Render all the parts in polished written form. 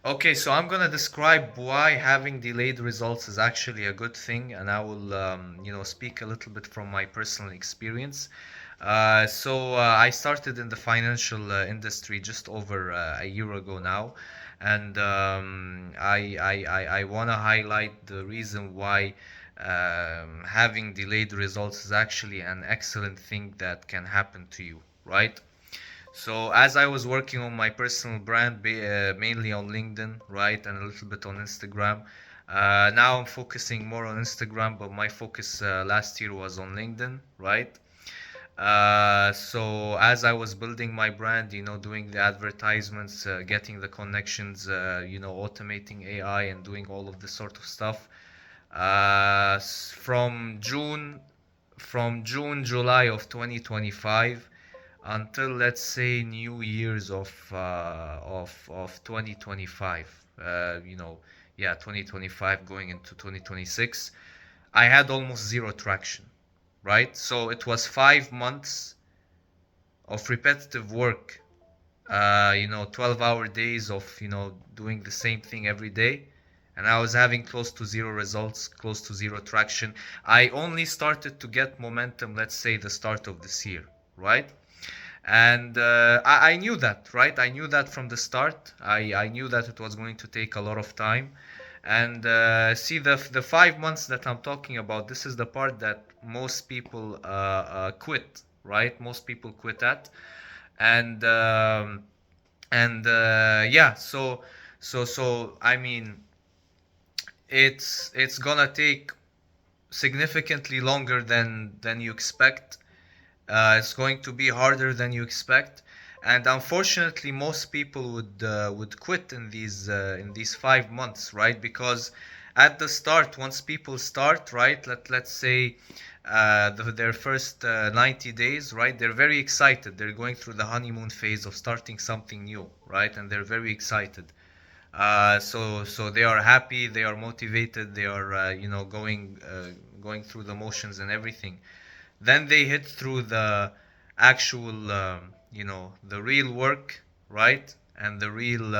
Okay, so I'm gonna describe why having delayed results is actually a good thing, and I will, speak a little bit from my personal experience. I started in the financial industry just over a year ago now, and I want to highlight the reason why having delayed results is actually an excellent thing that can happen to you, right? So as I was working on my personal brand, mainly on LinkedIn, right, and a little bit on Instagram. Now I'm focusing more on Instagram, but my focus last year was on LinkedIn, right? So as I was building my brand, doing the advertisements, getting the connections, automating AI and doing all of this sort of stuff. From June, July of 2025 until, let's say, New Year's of 2025. Yeah, 2025 going into 2026. I had almost zero traction, right? So it was 5 months of repetitive work, 12-hour days of, doing the same thing every day. And I was having close to zero results, close to zero traction. I only started to get momentum, let's say, the start of this year, right? And I knew that, right? I knew that from the start. I knew that it was going to take a lot of time. And see, the 5 months that I'm talking about, this is the part that most people quit, right? Most people quit at. And yeah, so I mean, it's gonna take significantly longer than you expect. It's going to be harder than you expect, and unfortunately, most people would quit in these 5 months, right? Because at the start, once people start, right, let's say their first 90 days, right, they're very excited. They're going through the honeymoon phase of starting something new, right, and they're very excited. So they are happy, they are motivated, they are going through the motions and everything. Then they hit through the actual, the real work, right? And the real,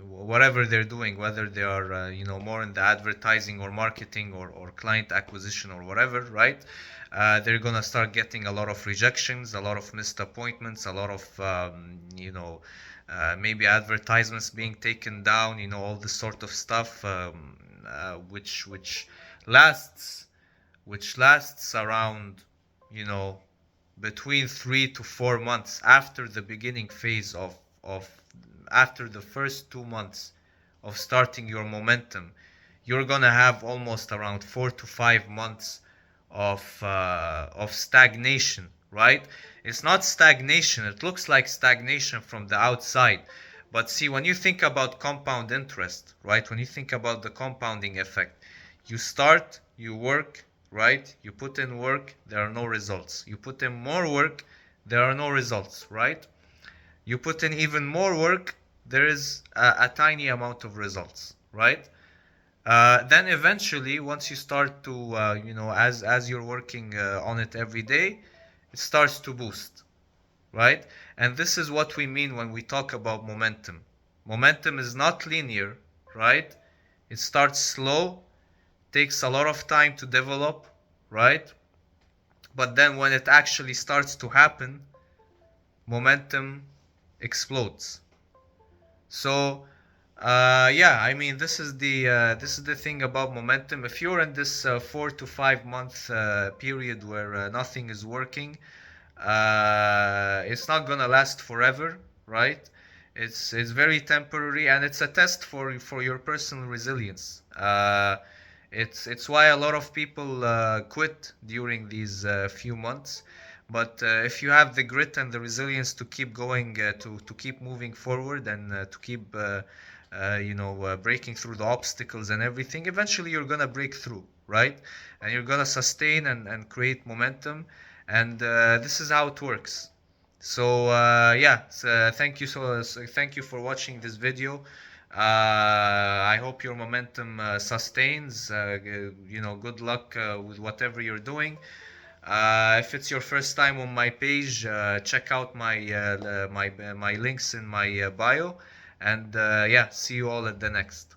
whatever they're doing, whether they are, more in the advertising or marketing or client acquisition or whatever, right? They're gonna start getting a lot of rejections, a lot of missed appointments, a lot of, maybe advertisements being taken down, all this sort of stuff, which lasts around, you know, between 3 to 4 months after the beginning phase of after the first 2 months of starting your momentum. You're gonna have almost around 4 to 5 months of stagnation, right? It's not stagnation. It looks like stagnation from the outside. But see, when you think about compound interest, right? When you think about the compounding effect, you start, you work, right? You put in work, there are no results. You put in more work, there are no results, right? You put in even more work, there is a tiny amount of results, right? Then eventually, once you start to, as you're working on it every day, it starts to boost, right? And this is what we mean when we talk about momentum. Momentum is not linear, right? It starts slow, takes a lot of time to develop, right? But then when it actually starts to happen, momentum explodes. So, yeah, I mean, this is the thing about momentum. If you're in this 4 to 5 month period where nothing is working, it's not gonna last forever, right? It's very temporary, and it's a test for your personal resilience. It's why a lot of people quit during these few months. But if you have the grit and the resilience to keep going, to keep moving forward, and to keep breaking through the obstacles and everything, eventually you're gonna break through, right? And you're gonna sustain and create momentum, and this is how it works. So yeah, thank you for watching this video. I hope your momentum sustains. Good luck with whatever you're doing. If it's your first time on my page, check out my links in my bio, And yeah, see you all at the next.